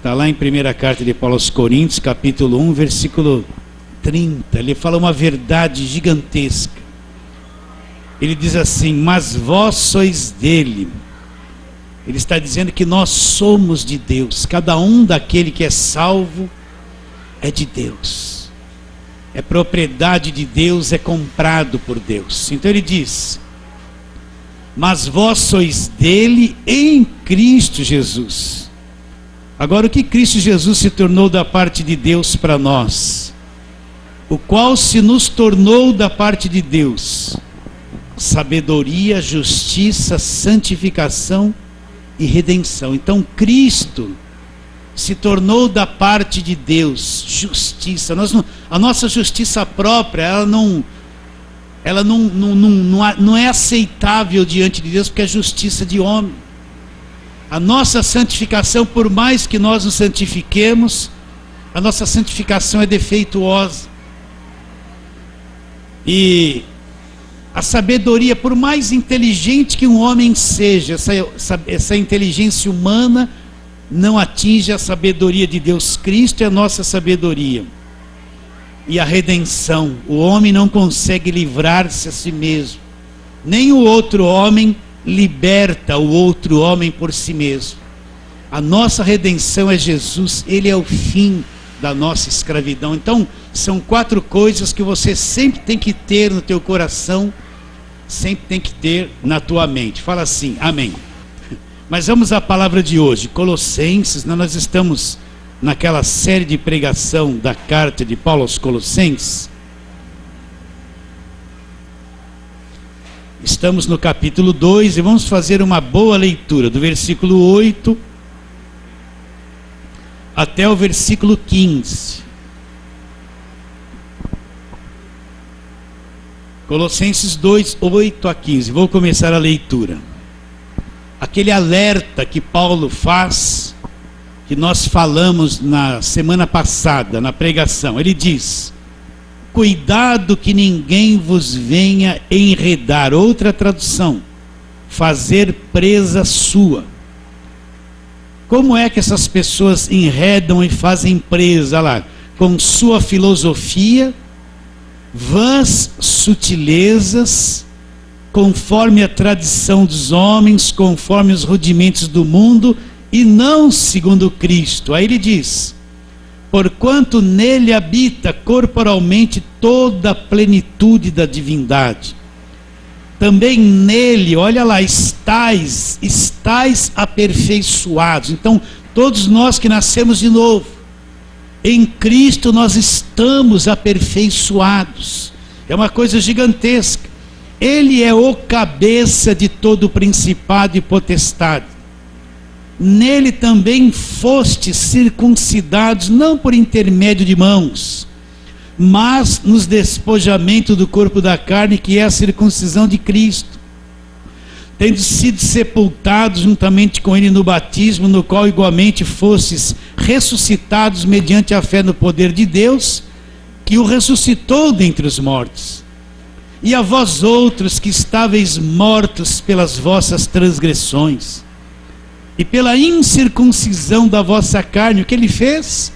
Está lá em primeira carta de Paulo aos Coríntios, capítulo 1, versículo 30. Ele fala uma verdade gigantesca. Ele diz assim: mas vós sois dele. Ele está dizendo que nós somos de Deus. Cada um daquele que é salvo é de Deus. É propriedade de Deus, é comprado por Deus. Então ele diz: mas vós sois dele em Cristo Jesus. Agora, o que Cristo Jesus se tornou da parte de Deus para nós? O qual se nos tornou da parte de Deus sabedoria, justiça, santificação e redenção. Então Cristo se tornou da parte de Deus justiça. A nossa justiça própria, ela não é aceitável diante de Deus, porque é justiça de homem. A nossa santificação, por mais que nós nos santifiquemos, a nossa santificação é defeituosa. E a sabedoria, por mais inteligente que um homem seja, essa inteligência humana não atinge a sabedoria de Deus. Cristo é a nossa sabedoria. E a redenção, o homem não consegue livrar-se a si mesmo. Nem o outro homem liberta o outro homem por si mesmo. A nossa redenção é Jesus, ele é o fim da nossa escravidão. Então, são 4 coisas que você sempre tem que ter no teu coração, sempre tem que ter na tua mente. Fala assim, amém. Mas vamos à palavra de hoje, Colossenses. Nós estamos naquela série de pregação da carta de Paulo aos Colossenses. Estamos no capítulo 2 e vamos fazer uma boa leitura do versículo 8 até o versículo 15. Colossenses 2, 8 a 15. Vou começar a leitura. Aquele alerta que Paulo faz, que nós falamos na semana passada, na pregação. Ele diz: cuidado que ninguém vos venha enredar. Outra tradução: fazer presa sua. Como é que essas pessoas enredam e fazem presa lá? Com sua filosofia, vãs sutilezas, conforme a tradição dos homens, conforme os rudimentos do mundo, e não segundo Cristo. Aí ele diz: porquanto nele habita corporalmente toda a plenitude da divindade. Também nele, olha lá, estáis aperfeiçoados. Então, todos nós que nascemos de novo, em Cristo nós estamos aperfeiçoados. É uma coisa gigantesca. Ele é o cabeça de todo o principado e potestade. Nele também fostes circuncidados, não por intermédio de mãos, mas nos despojamento do corpo da carne, que é a circuncisão de Cristo, tendo sido sepultados juntamente com ele no batismo, no qual igualmente fostes ressuscitados mediante a fé no poder de Deus, que o ressuscitou dentre os mortos. E a vós outros que estáveis mortos pelas vossas transgressões e pela incircuncisão da vossa carne, o que ele fez?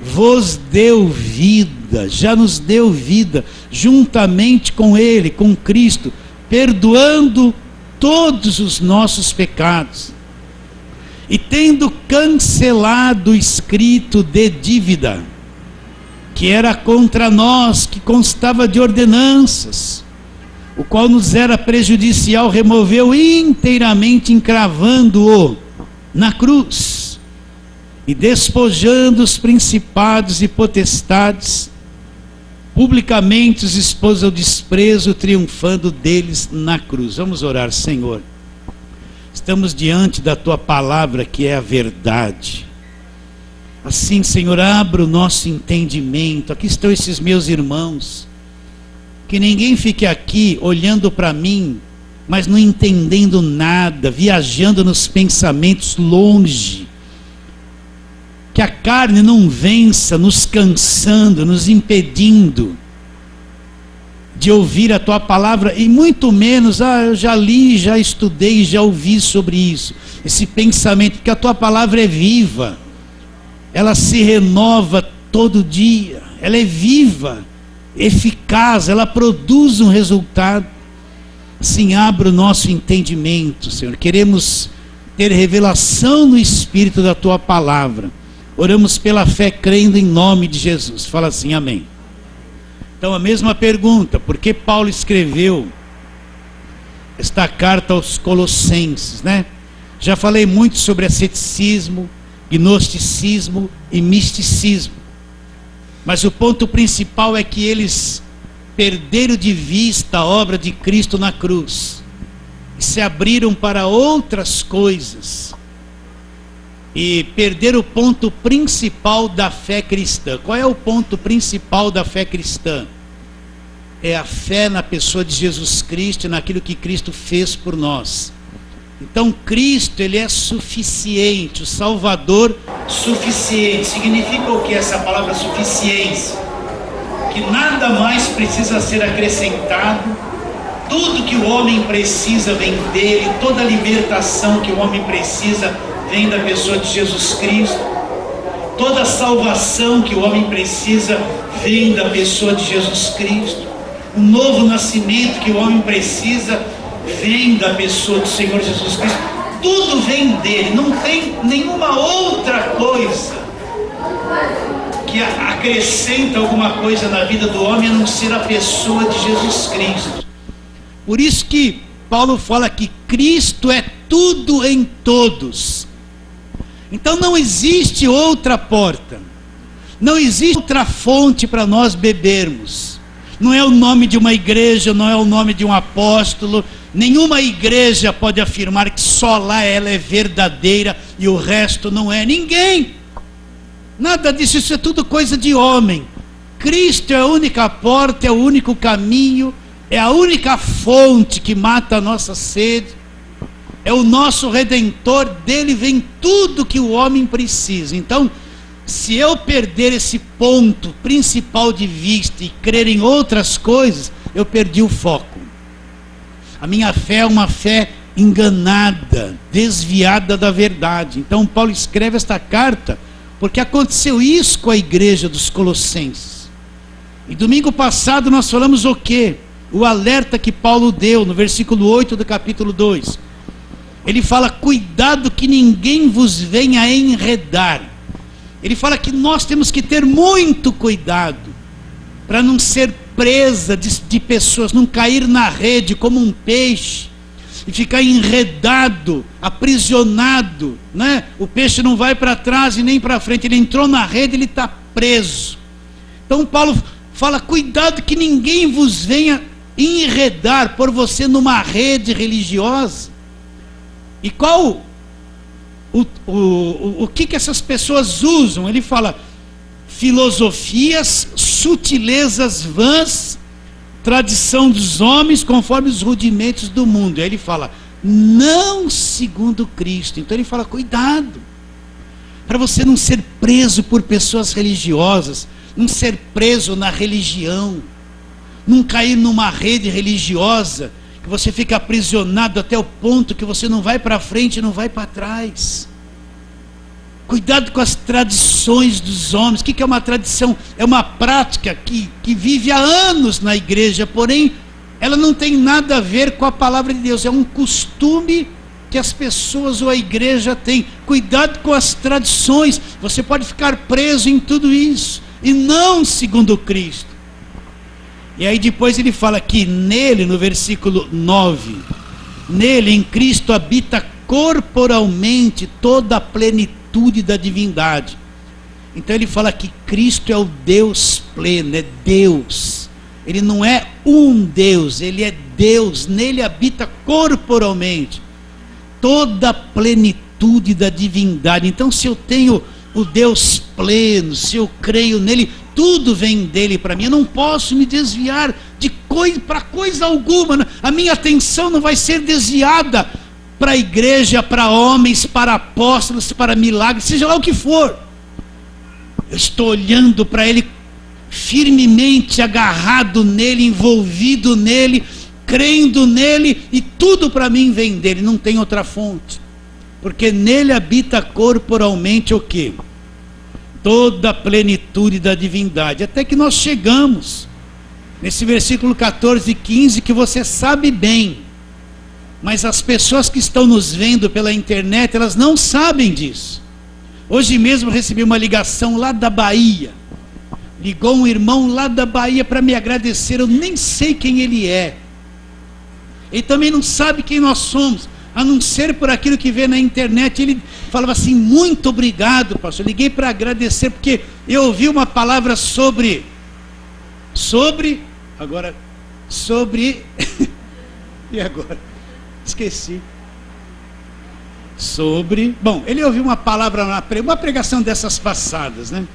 Vos deu vida, já nos deu vida, juntamente com ele, com Cristo, perdoando todos os nossos pecados, e tendo cancelado o escrito de dívida, que era contra nós, que constava de ordenanças, o qual nos era prejudicial, removeu inteiramente, encravando-o na cruz, e despojando os principados e potestades, publicamente os expôs ao desprezo, triunfando deles na cruz. Vamos orar. Senhor, estamos diante da tua palavra, que é a verdade. Assim, Senhor, abra o nosso entendimento. Aqui estão esses meus irmãos, que ninguém fique aqui olhando para mim, mas não entendendo nada, viajando nos pensamentos longe. Que a carne não vença, nos cansando, nos impedindo de ouvir a tua palavra, e muito menos, eu já li, já estudei, já ouvi sobre isso, esse pensamento, porque a tua palavra é viva, ela se renova todo dia, ela é viva, eficaz, ela produz um resultado. Assim, abra o nosso entendimento, Senhor. Queremos ter revelação no Espírito da Tua Palavra. Oramos pela fé, crendo em nome de Jesus. Fala assim, amém. Então, a mesma pergunta: por que Paulo escreveu esta carta aos Colossenses, né? Já falei muito sobre asceticismo, gnosticismo e misticismo. Mas o ponto principal é que eles perderam de vista a obra de Cristo na cruz e se abriram para outras coisas e perderam o ponto principal da fé cristã. Qual é o ponto principal da fé cristã? É a fé na pessoa de Jesus Cristo e naquilo que Cristo fez por nós. Então Cristo, ele é suficiente, o Salvador suficiente. Significa o que essa palavra suficiência? Que nada mais precisa ser acrescentado, tudo que o homem precisa vem dele, toda a libertação que o homem precisa vem da pessoa de Jesus Cristo, toda a salvação que o homem precisa vem da pessoa de Jesus Cristo, o novo nascimento que o homem precisa vem da pessoa do Senhor Jesus Cristo. Tudo vem dele, não tem nenhuma outra coisa que acrescenta alguma coisa na vida do homem a não ser a pessoa de Jesus Cristo. Por isso que Paulo fala que Cristo é tudo em todos. Então não existe outra porta, não existe outra fonte para nós bebermos. Não é o nome de uma igreja, não é o nome de um apóstolo. Nenhuma igreja pode afirmar que só lá ela é verdadeira e o resto não é. Ninguém. Nada disso, isso é tudo coisa de homem. Cristo é a única porta, é o único caminho, é a única fonte que mata a nossa sede, é o nosso Redentor, dele vem tudo que o homem precisa. Então, se eu perder esse ponto principal de vista e crer em outras coisas, eu perdi o foco. A minha fé é uma fé enganada, desviada da verdade. Então Paulo escreve esta carta porque aconteceu isso com a igreja dos Colossenses. E domingo passado nós falamos o quê? O alerta que Paulo deu no versículo 8 do capítulo 2. Ele fala: cuidado que ninguém vos venha enredar. Ele fala que nós temos que ter muito cuidado para não ser presa de pessoas, não cair na rede como um peixe e ficar enredado, aprisionado, né? O peixe não vai para trás e nem para frente, ele entrou na rede, ele está preso. Então Paulo fala: cuidado que ninguém vos venha enredar, por você numa rede religiosa. E qual o que essas pessoas usam? Ele fala: filosofias, sutilezas vãs, tradição dos homens conforme os rudimentos do mundo. Aí ele fala: não segundo Cristo. Então ele fala: cuidado, para você não ser preso por pessoas religiosas, não ser preso na religião, não cair numa rede religiosa que você fica aprisionado até o ponto que você não vai para frente e não vai para trás. Cuidado com as tradições dos homens. O que é uma tradição? É uma prática que vive há anos na igreja, porém ela não tem nada a ver com a palavra de Deus. É um costume que as pessoas ou a igreja tem. Cuidado com as tradições. Você pode ficar preso em tudo isso e não segundo Cristo. E aí depois ele fala que nele, no versículo 9, nele, em Cristo, habita corporalmente toda a plenitude da divindade. Então ele fala que Cristo é o Deus pleno, é Deus. Ele não é um Deus, ele é Deus. Nele habita corporalmente toda a plenitude da divindade. Então, se eu tenho o Deus pleno, se eu creio nele, tudo vem dele para mim. Eu não posso me desviar de para coisa alguma. A minha atenção não vai ser desviada para a igreja, para homens, para apóstolos, para milagres, seja lá o que for. Eu estou olhando para ele firmemente, agarrado nele, envolvido nele, crendo nele, e tudo para mim vem dele, não tem outra fonte. Porque nele habita corporalmente o quê? toda a plenitude da divindade, até que nós chegamos nesse versículo 14 e 15, que você sabe bem, mas as pessoas que estão nos vendo pela internet, elas não sabem disso. Hoje mesmo eu recebi uma ligação lá da Bahia, ligou um irmão lá da Bahia para me agradecer, eu nem sei quem ele é, ele também não sabe quem nós somos, a não ser por aquilo que vê na internet. Ele falava assim: muito obrigado, pastor, liguei para agradecer, porque eu ouvi uma palavra sobre, e agora? Esqueci. Bom, ele ouviu uma palavra, uma pregação dessas passadas, né?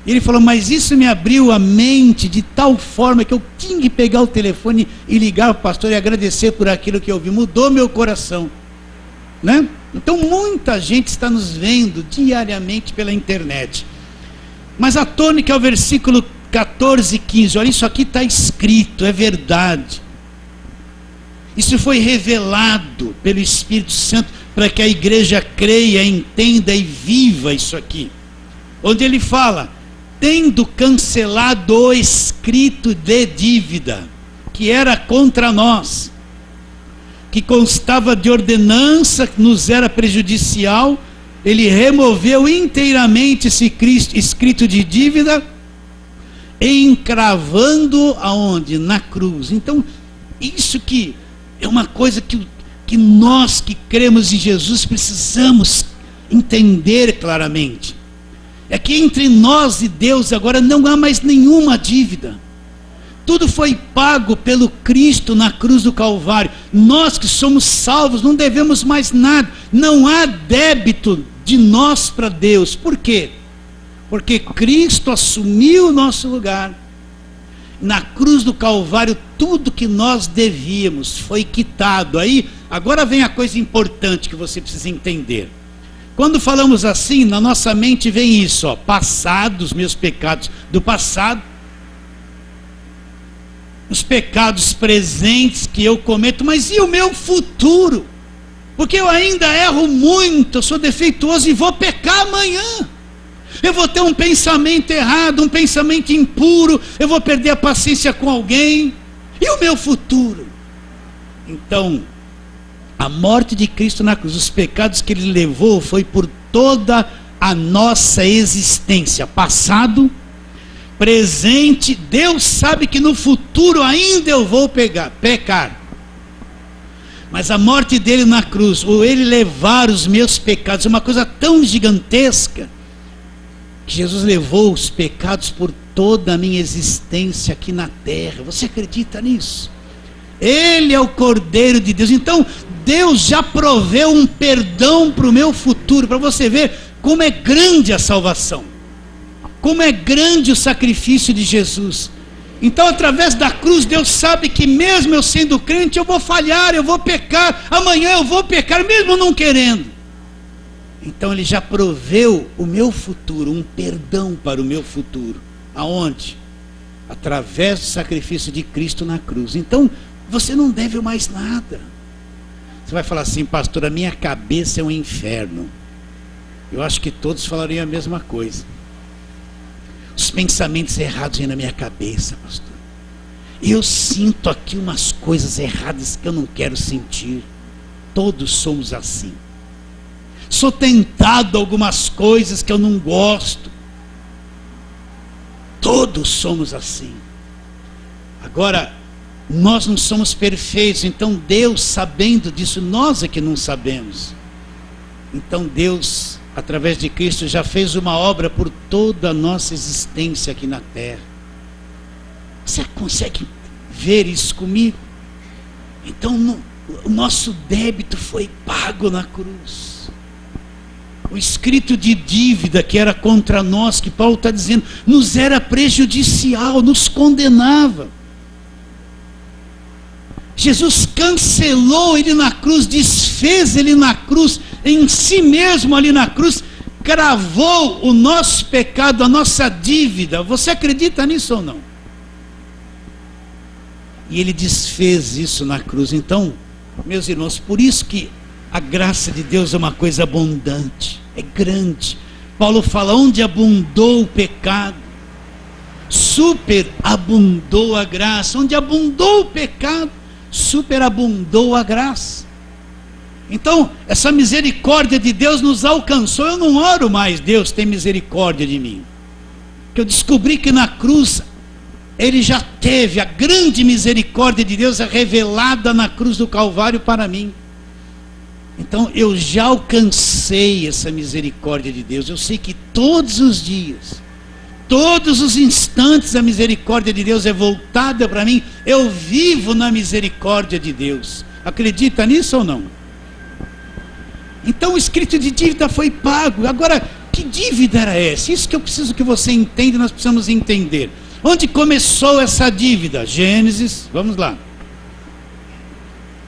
E ele falou: mas isso me abriu a mente de tal forma que eu tinha que pegar o telefone e ligar ao pastor e agradecer por aquilo que eu ouvi. Mudou meu coração, né? Então muita gente está nos vendo diariamente pela internet. Mas a tônica é o versículo 14 e 15. Olha, isso aqui está escrito, é verdade. Isso foi revelado pelo Espírito Santo para que a igreja creia, entenda e viva isso aqui. Onde ele fala: tendo cancelado o escrito de dívida, que era contra nós, que constava de ordenança, que nos era prejudicial, ele removeu inteiramente esse escrito de dívida, encravando aonde? Na cruz. Então, isso que é uma coisa que nós que cremos em Jesus precisamos entender claramente. É que entre nós e Deus agora não há mais nenhuma dívida. Tudo foi pago pelo Cristo na cruz do Calvário. Nós que somos salvos não devemos mais nada. Não há débito de nós para Deus. Por quê? Porque Cristo assumiu o nosso lugar. Na cruz do Calvário, tudo que nós devíamos foi quitado. Aí, agora vem a coisa importante que você precisa entender. Quando falamos assim, na nossa mente vem isso, ó: passado, os meus pecados do passado, os pecados presentes que eu cometo, mas e o meu futuro? Porque eu ainda erro muito, eu sou defeituoso e vou pecar amanhã. Eu vou ter um pensamento errado, um pensamento impuro, eu vou perder a paciência com alguém. E o meu futuro? Então, a morte de Cristo na cruz, os pecados que ele levou foi por toda a nossa existência, passado, presente. Deus sabe que no futuro ainda eu vou pecar. Mas a morte dele na cruz, ou ele levar os meus pecados, é uma coisa tão gigantesca, que Jesus levou os pecados por toda a minha existência aqui na terra. Você acredita nisso? Ele é o Cordeiro de Deus. Então Deus já proveu um perdão para o meu futuro, para você ver como é grande a salvação, como é grande o sacrifício de Jesus. Então, através da cruz, Deus sabe que mesmo eu sendo crente, eu vou falhar, eu vou pecar, amanhã eu vou pecar, mesmo não querendo. Então ele já proveu o meu futuro, um perdão para o meu futuro. Aonde? Através do sacrifício de Cristo na cruz. Então, você não deve mais nada. Você vai falar assim: pastor, a minha cabeça é um inferno. Eu acho que todos falariam a mesma coisa. Os pensamentos errados vêm na minha cabeça, pastor. Eu sinto aqui umas coisas erradas que eu não quero sentir. Todos somos assim. Sou tentado a algumas coisas que eu não gosto. Todos somos assim. Agora, nós não somos perfeitos, então Deus, sabendo disso, nós é que não sabemos. Então Deus, através de Cristo, já fez uma obra por toda a nossa existência aqui na terra. Você consegue ver isso comigo? Então o nosso débito foi pago na cruz. O escrito de dívida que era contra nós, que Paulo está dizendo, nos era prejudicial, nos condenava. Jesus cancelou ele na cruz, desfez ele na cruz, em si mesmo ali na cruz, cravou o nosso pecado, a nossa dívida. Você acredita nisso ou não? E ele desfez isso na cruz. Então, meus irmãos, por isso que a graça de Deus é uma coisa abundante, é grande, Paulo fala: onde abundou o pecado, superabundou a graça. Onde abundou o pecado, superabundou a graça. Então, essa misericórdia de Deus nos alcançou. Eu não oro mais: Deus, tem misericórdia de mim. Porque eu descobri que na cruz Ele já teve a grande misericórdia de Deus revelada na cruz do Calvário para mim. Então eu já alcancei essa misericórdia de Deus. Eu sei que todos os dias, todos os instantes, a misericórdia de Deus é voltada para mim. Eu vivo na misericórdia de Deus. Acredita nisso ou não? Então o escrito de dívida foi pago. Agora, que dívida era essa? Isso que eu preciso que você entenda, nós precisamos entender. Onde começou essa dívida? Gênesis, vamos lá.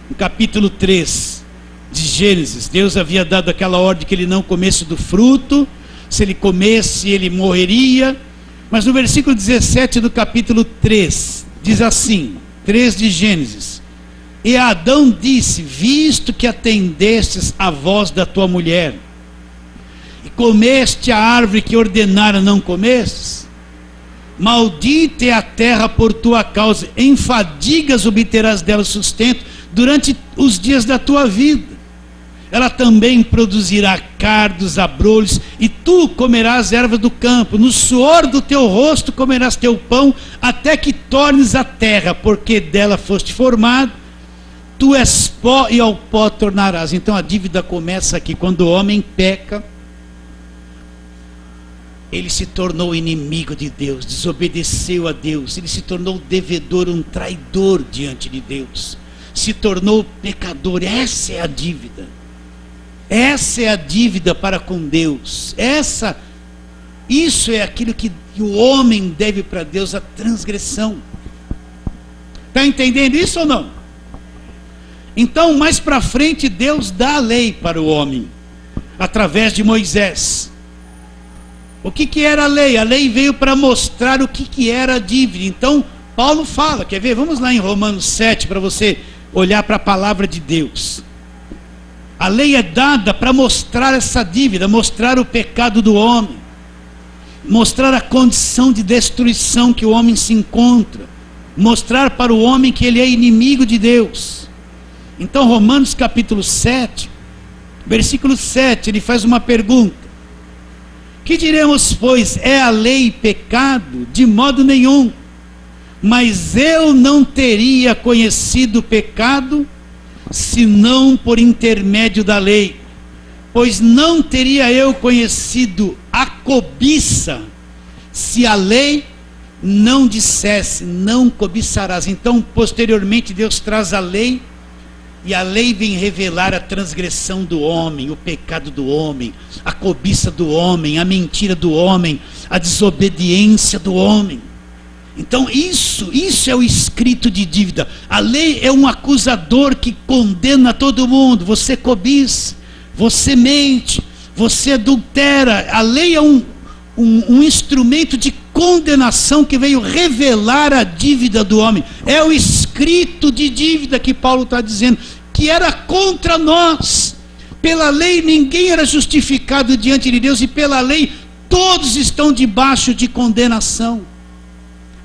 No capítulo 3 de Gênesis, Deus havia dado aquela ordem que ele não comesse do fruto. Se ele comesse, ele morreria. Mas no versículo 17 do capítulo 3, diz assim, 3 de Gênesis: e Adão disse: visto que atendestes à voz da tua mulher, e comeste a árvore que ordenara não comestes, maldita é a terra por tua causa, em fadigas obterás dela sustento durante os dias da tua vida. Ela também produzirá cardos, abrolhos, e tu comerás ervas do campo. No suor do teu rosto comerás teu pão, até que tornes a terra, porque dela foste formado. Tu és pó e ao pó tornarás. Então a dívida começa aqui. Quando o homem peca, ele se tornou inimigo de Deus, desobedeceu a Deus, ele se tornou devedor, um traidor diante de Deus, se tornou pecador. Essa é a dívida. Essa é a dívida para com Deus. Isso é aquilo que o homem deve para Deus, a transgressão. Está entendendo isso ou não? Então, mais para frente, Deus dá a lei para o homem, através de Moisés. O que era a lei? A lei veio para mostrar o que era a dívida. Então, Paulo fala, quer ver? Vamos lá em Romanos 7, para você olhar para a palavra de Deus. A lei é dada para mostrar essa dívida, mostrar o pecado do homem, mostrar a condição de destruição que o homem se encontra, mostrar para o homem que ele é inimigo de Deus. Então, Romanos capítulo 7, versículo 7, ele faz uma pergunta: que diremos, pois, é a lei pecado? De modo nenhum. Mas eu não teria conhecido o pecado, senão por intermédio da lei. Pois não teria eu conhecido a cobiça, se a lei não dissesse: não cobiçarás. Então, posteriormente, Deus traz a lei, e a lei vem revelar a transgressão do homem, o pecado do homem, a cobiça do homem, a mentira do homem, a desobediência do homem. Então isso é o escrito de dívida. A lei é um acusador que condena todo mundo. Você cobiça, você mente, você adultera. A lei é um instrumento de condenação que veio revelar a dívida do homem. É o escrito de dívida que Paulo está dizendo, que era contra nós. Pela lei ninguém era justificado diante de Deus, e pela lei todos estão debaixo de condenação.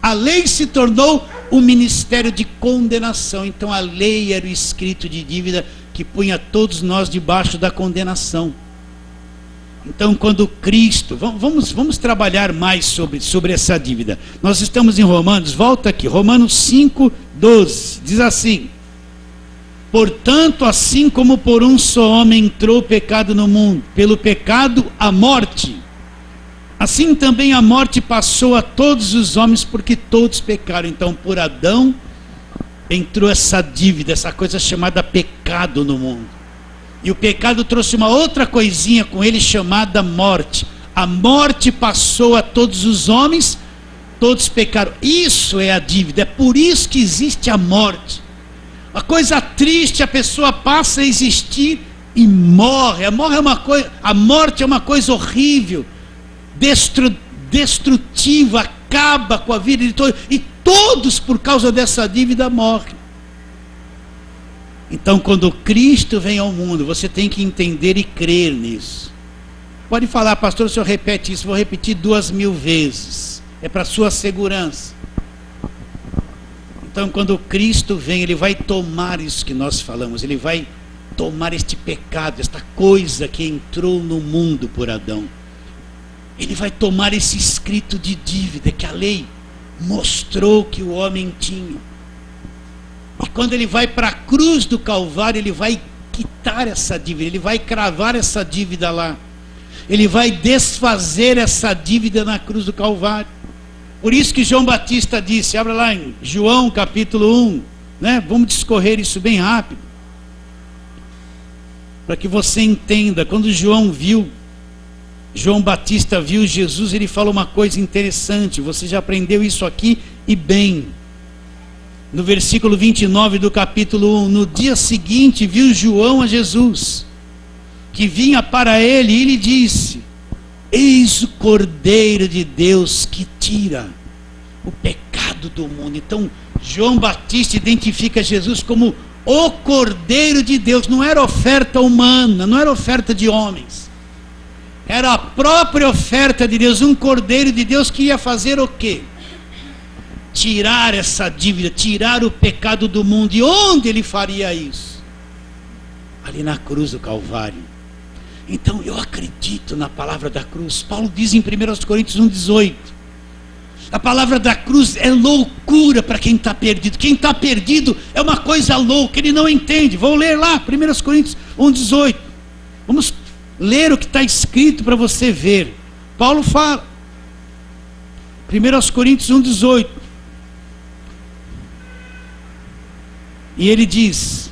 A lei se tornou um ministério de condenação. Então a lei era o escrito de dívida que punha todos nós debaixo da condenação. Então, quando Cristo, vamos trabalhar mais sobre essa dívida. Nós estamos em Romanos, volta aqui, Romanos 5:12, diz assim: portanto, assim como por um só homem entrou o pecado no mundo, pelo pecado a morte, assim também a morte passou a todos os homens, porque todos pecaram. Então, por Adão entrou essa dívida, essa coisa chamada pecado no mundo. E o pecado trouxe uma outra coisinha com ele chamada morte. A morte passou a todos os homens, todos pecaram. Isso é a dívida, é por isso que existe a morte. A coisa triste, a pessoa passa a existir e morre. A morte é uma coisa horrível, destrutiva, acaba com a vida de todos. E todos, por causa dessa dívida, morrem. Então, quando Cristo vem ao mundo, você tem que entender e crer nisso. Pode falar, pastor, o senhor repete isso, vou repetir 2000 vezes. É para sua segurança. Então, quando Cristo vem, Ele vai tomar isso que nós falamos, Ele vai tomar este pecado, esta coisa que entrou no mundo por Adão. Ele vai tomar esse escrito de dívida que a lei mostrou que o homem tinha. E quando Ele vai para a cruz do Calvário, Ele vai quitar essa dívida, Ele vai cravar essa dívida lá. Ele vai desfazer essa dívida na cruz do Calvário. Por isso que João Batista disse, abra lá em João capítulo 1, né? Vamos discorrer isso bem rápido, para que você entenda. Quando João Batista viu Jesus, ele falou uma coisa interessante, você já aprendeu isso aqui e bem. No versículo 29 do capítulo 1, no dia seguinte viu João a Jesus, que vinha para ele, e lhe disse: eis o Cordeiro de Deus que tira o pecado do mundo. Então João Batista identifica Jesus como o Cordeiro de Deus. Não era oferta humana, não era oferta de homens, era a própria oferta de Deus, um Cordeiro de Deus que ia fazer o quê? Tirar essa dívida, tirar o pecado do mundo. E onde ele faria isso? Ali na cruz do Calvário. Então eu acredito na palavra da cruz. Paulo diz em 1 Coríntios 1,18, a palavra da cruz é loucura para quem está perdido. Quem está perdido é uma coisa louca, ele não entende. Vou ler lá, 1 Coríntios 1,18. Vamos ler o que está escrito para você ver. Paulo fala, 1 Coríntios 1,18, e ele diz: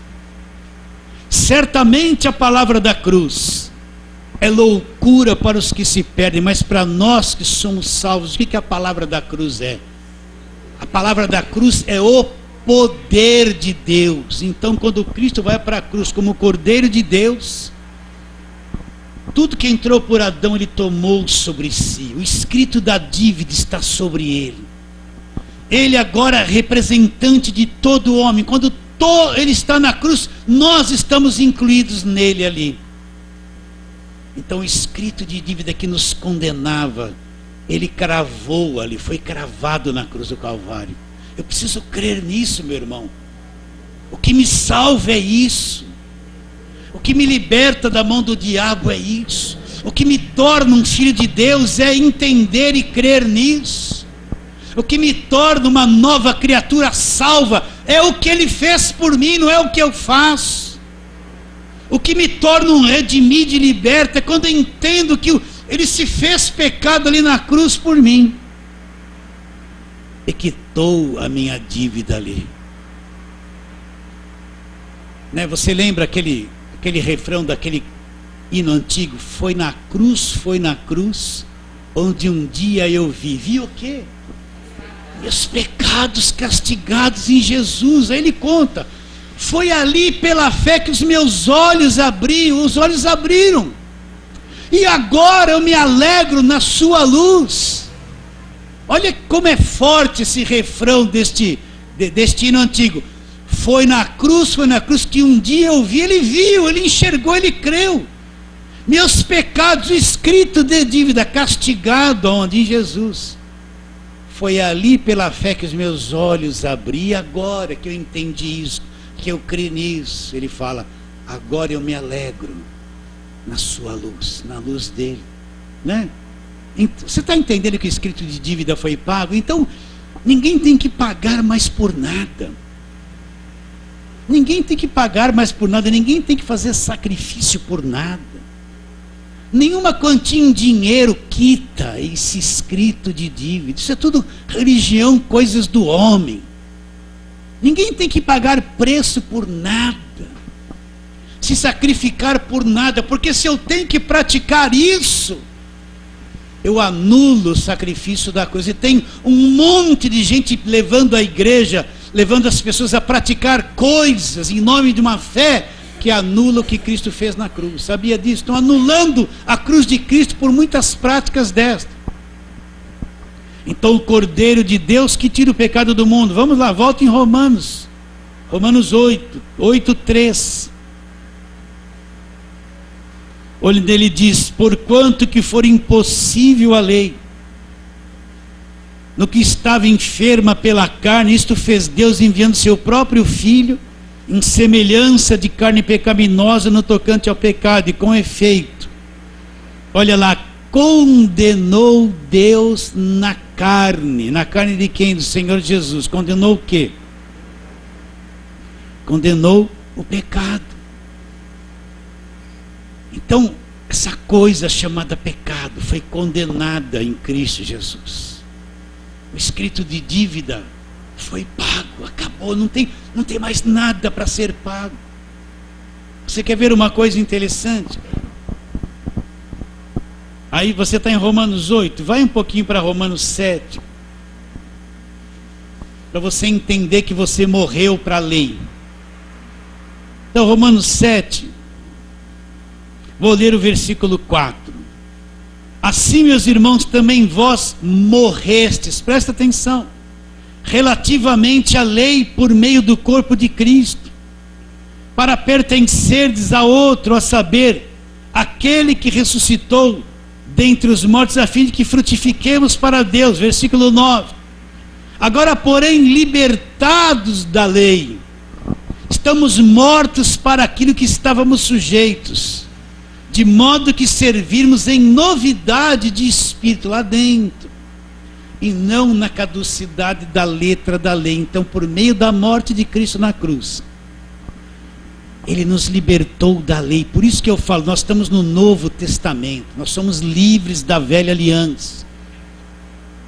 certamente a palavra da cruz é loucura para os que se perdem, mas para nós que somos salvos, o que a palavra da cruz é? A palavra da cruz é o poder de Deus. Então, quando Cristo vai para a cruz como Cordeiro de Deus, tudo que entrou por Adão, Ele tomou sobre si. O escrito da dívida está sobre Ele. Ele agora é representante de todo homem. Quando Ele está na cruz, nós estamos incluídos nele ali. Então o escrito de dívida que nos condenava, Ele cravou ali, foi cravado na cruz do Calvário. Eu preciso crer nisso, meu irmão. O que me salva é isso. O que me liberta da mão do diabo é isso. O que me torna um filho de Deus é entender e crer nisso. O que me torna uma nova criatura salva é o que Ele fez por mim, não é o que eu faço. O que me torna um redimido e liberta é quando eu entendo que Ele se fez pecado ali na cruz por mim e quitou a minha dívida ali, né? Você lembra aquele refrão daquele hino antigo? Foi na cruz onde um dia eu vi o quê? Meus pecados castigados em Jesus. Aí ele conta: foi ali pela fé que os meus olhos abriram, os olhos abriram, e agora eu me alegro na sua luz. Olha como é forte esse refrão deste hino antigo. Foi na cruz que um dia eu vi. Ele viu, ele enxergou, ele creu. Meus pecados, escrito de dívida, castigado onde? Em Jesus. Foi ali pela fé que os meus olhos abri. Agora que eu entendi isso, que eu creio nisso, ele fala: agora eu me alegro na sua luz, na luz dele, né? Você está entendendo que o escrito de dívida foi pago? Então ninguém tem que pagar mais por nada. Ninguém tem que pagar mais por nada. Ninguém tem que fazer sacrifício por nada. Nenhuma quantia em dinheiro quita esse escrito de dívida. Isso é tudo religião, coisas do homem. Ninguém tem que pagar preço por nada, se sacrificar por nada, porque se eu tenho que praticar isso, eu anulo o sacrifício da cruz. E tem um monte de gente levando a igreja, levando as pessoas a praticar coisas em nome de uma fé que anula o que Cristo fez na cruz. Sabia disso? Estão anulando a cruz de Cristo por muitas práticas destas. Então o Cordeiro de Deus que tira o pecado do mundo. Vamos lá, volta em Romanos 8:3. onde ele diz: porquanto que for impossível a lei, no que estava enferma pela carne, isto fez Deus enviando seu próprio Filho, em semelhança de carne pecaminosa no tocante ao pecado, e com efeito, olha lá, condenou Deus na carne de quem? Do Senhor Jesus. Condenou o quê? Condenou o pecado. Então, essa coisa chamada pecado foi condenada em Cristo Jesus. O escrito de dívida foi pago, acabou, não tem mais nada para ser pago. Você quer ver uma coisa interessante? Aí você está em Romanos 8, vai um pouquinho para Romanos 7, para você entender que você morreu para a lei. Então, Romanos 7, vou ler o versículo 4. Assim, meus irmãos, também vós morrestes, presta atenção, relativamente à lei por meio do corpo de Cristo, para pertencerdes a outro, a saber, aquele que ressuscitou dentre os mortos, a fim de que frutifiquemos para Deus. Versículo 9. Agora, porém, libertados da lei, estamos mortos para aquilo que estávamos sujeitos, de modo que servirmos em novidade de espírito lá dentro, e não na caducidade da letra da lei. Então, por meio da morte de Cristo na cruz, Ele nos libertou da lei. Por isso que eu falo, nós estamos no Novo Testamento, nós somos livres da velha aliança.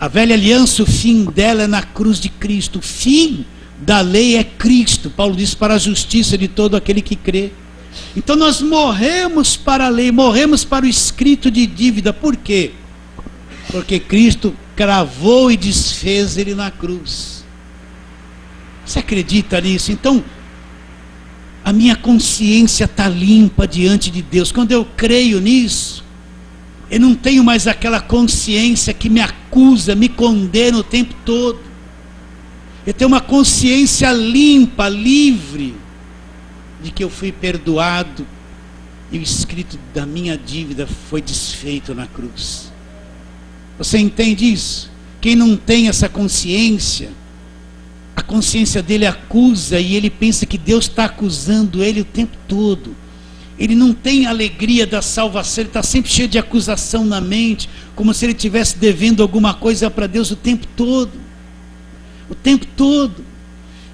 A velha aliança, o fim dela é na cruz de Cristo. O fim da lei é Cristo. Paulo diz: para a justiça de todo aquele que crê. Então nós morremos para a lei, morremos para o escrito de dívida. Por quê? Porque Cristo cravou e desfez ele na cruz. Você acredita nisso? Então, a minha consciência está limpa diante de Deus. Quando eu creio nisso, eu não tenho mais aquela consciência que me acusa, me condena o tempo todo. Eu tenho uma consciência limpa, livre, de que eu fui perdoado e o escrito da minha dívida foi desfeito na cruz. Você entende isso? Quem não tem essa consciência, a consciência dele acusa e ele pensa que Deus está acusando ele o tempo todo. Ele não tem alegria da salvação, ele está sempre cheio de acusação na mente, como se ele estivesse devendo alguma coisa para Deus o tempo todo. O tempo todo.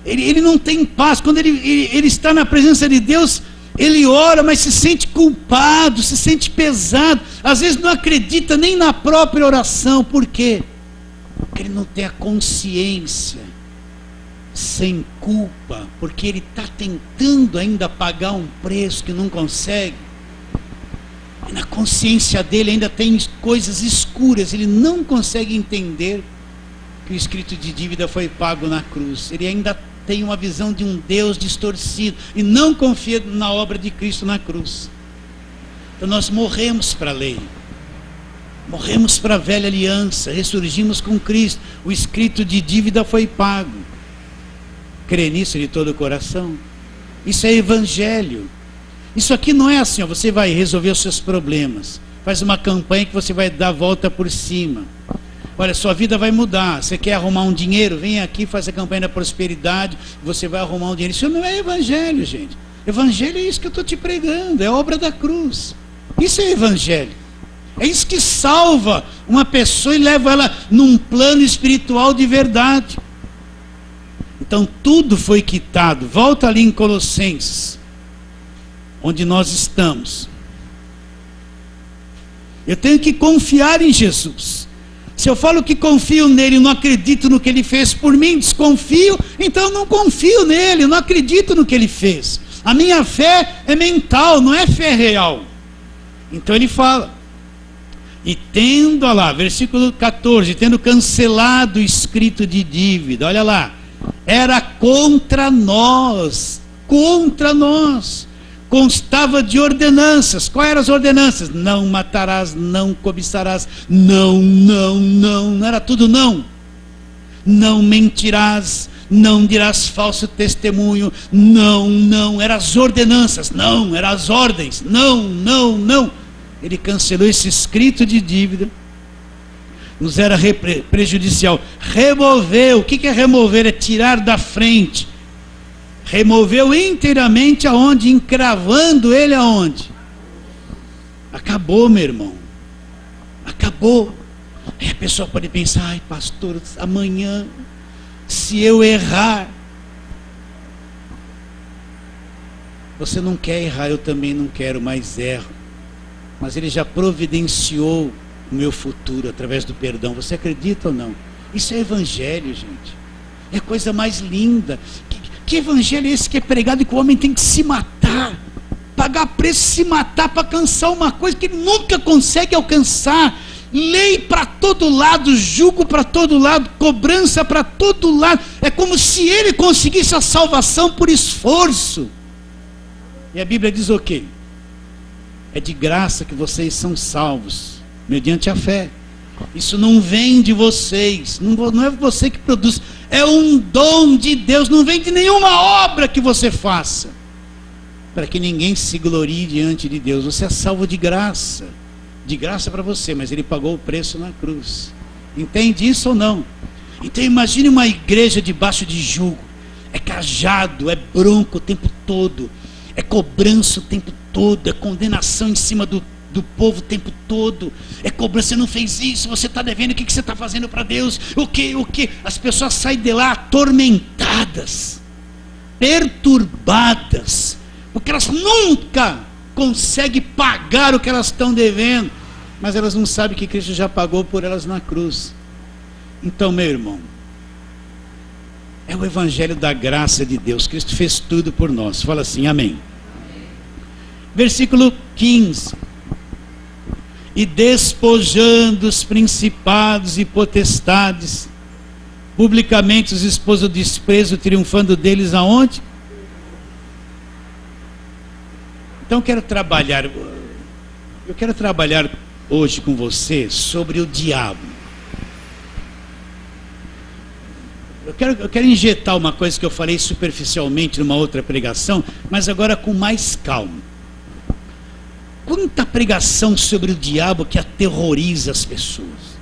Ele não tem paz. Quando ele está na presença de Deus, ele ora, mas se sente culpado, se sente pesado. Às vezes não acredita nem na própria oração. Por quê? Porque ele não tem a consciência sem culpa, porque ele está tentando ainda pagar um preço que não consegue. E na consciência dele ainda tem coisas escuras, ele não consegue entender que o escrito de dívida foi pago na cruz. Ele ainda tem uma visão de um Deus distorcido e não confia na obra de Cristo na cruz. Então nós morremos para a lei, morremos para a velha aliança, ressurgimos com Cristo, o escrito de dívida foi pago. Crê nisso de todo o coração? Isso é evangelho. Isso aqui não é assim, ó, você vai resolver os seus problemas, faz uma campanha que você vai dar a volta por cima. Olha, sua vida vai mudar. Você quer arrumar um dinheiro? Vem aqui, faz a campanha da prosperidade, você vai arrumar um dinheiro. Isso não é evangelho, gente. Evangelho é isso que eu estou te pregando, é obra da cruz. Isso é evangelho. É isso que salva uma pessoa e leva ela num plano espiritual de verdade. Então tudo foi quitado. Volta ali em Colossenses, onde nós estamos. Eu tenho que confiar em Jesus. Se eu falo que confio nele e não acredito no que ele fez por mim, desconfio, então eu não confio nele, eu não acredito no que ele fez. A minha fé é mental, não é fé real. Então ele fala, e tendo, olha lá, versículo 14, tendo cancelado o escrito de dívida, olha lá, era contra nós, constava de ordenanças. Quais eram as ordenanças? Não matarás, não cobiçarás, não, era tudo não. Não mentirás, não dirás falso testemunho, não, eram as ordenanças, não, eram as ordens, não. Ele cancelou esse escrito de dívida, nos era prejudicial. Removeu. O que é remover? É tirar da frente. Removeu inteiramente aonde? Encravando ele aonde? Acabou, meu irmão. Acabou. Aí a pessoa pode pensar: ai, pastor, amanhã, se eu errar. Você não quer errar, eu também não quero, mas erro. Mas ele já providenciou o meu futuro através do perdão. Você acredita ou não? Isso é evangelho, gente. É a coisa mais linda. Que evangelho é esse que é pregado e que o homem tem que se matar? Pagar preço, se matar para alcançar uma coisa que ele nunca consegue alcançar. Lei para todo lado, jugo para todo lado, cobrança para todo lado. É como se ele conseguisse a salvação por esforço. E a Bíblia diz o quê? É de graça que vocês são salvos, mediante a fé. Isso não vem de vocês, não é você que produz, é um dom de Deus, não vem de nenhuma obra que você faça, para que ninguém se glorie diante de Deus. Você é salvo de graça para você, mas ele pagou o preço na cruz. Entende isso ou não? Então imagine uma igreja debaixo de jugo, é cajado, é bronco o tempo todo, é cobrança o tempo todo, é condenação em cima do povo o tempo todo, é cobrança. Você não fez isso, você está devendo, o que você está fazendo para Deus? O que? As pessoas saem de lá atormentadas, perturbadas, porque elas nunca conseguem pagar o que elas estão devendo, mas elas não sabem que Cristo já pagou por elas na cruz. Então, meu irmão, é o evangelho da graça de Deus. Cristo fez tudo por nós. Fala assim, amém. Versículo 15. E despojando os principados e potestades, publicamente os expôs ao desprezo, triunfando deles aonde? Então eu quero trabalhar hoje com você sobre o diabo. Eu quero injetar uma coisa que eu falei superficialmente numa outra pregação, mas agora com mais calma. Quanta pregação sobre o diabo que aterroriza as pessoas,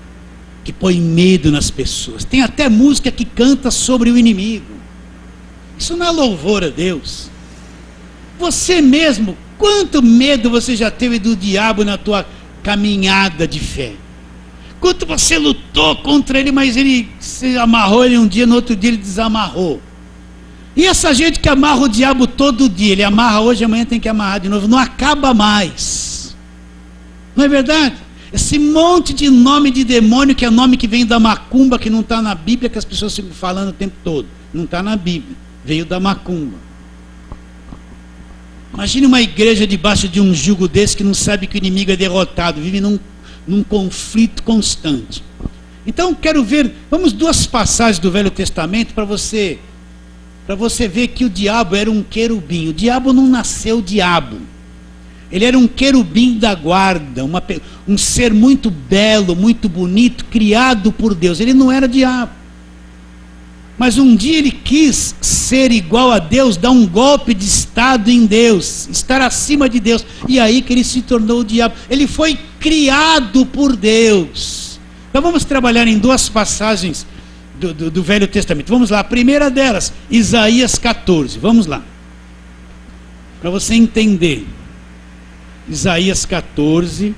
que põe medo nas pessoas. Tem até música que canta sobre o inimigo. Isso não é louvor a Deus. Você mesmo, quanto medo você já teve do diabo na tua caminhada de fé? Quanto você lutou contra ele, mas ele se amarrou ele um dia, no outro dia ele desamarrou. E essa gente que amarra o diabo todo dia, ele amarra hoje, amanhã tem que amarrar de novo, não acaba mais. Não é verdade? Esse monte de nome de demônio, que é nome que vem da macumba, que não está na Bíblia, que as pessoas ficam falando o tempo todo. Não está na Bíblia, veio da macumba. Imagine uma igreja debaixo de um jugo desse, que não sabe que o inimigo é derrotado, vive num conflito constante. Então quero ver, vamos duas passagens do Velho Testamento para você ver que o diabo era um querubim. O diabo não nasceu diabo, ele era um querubim da guarda, um ser muito belo, muito bonito, criado por Deus. Ele não era diabo, mas um dia ele quis ser igual a Deus, dar um golpe de estado em Deus, estar acima de Deus, e aí que ele se tornou o diabo. Ele foi criado por Deus. Então vamos trabalhar em duas passagens do Velho Testamento. Vamos lá, a primeira delas, Isaías 14, vamos lá, para você entender. Isaías 14,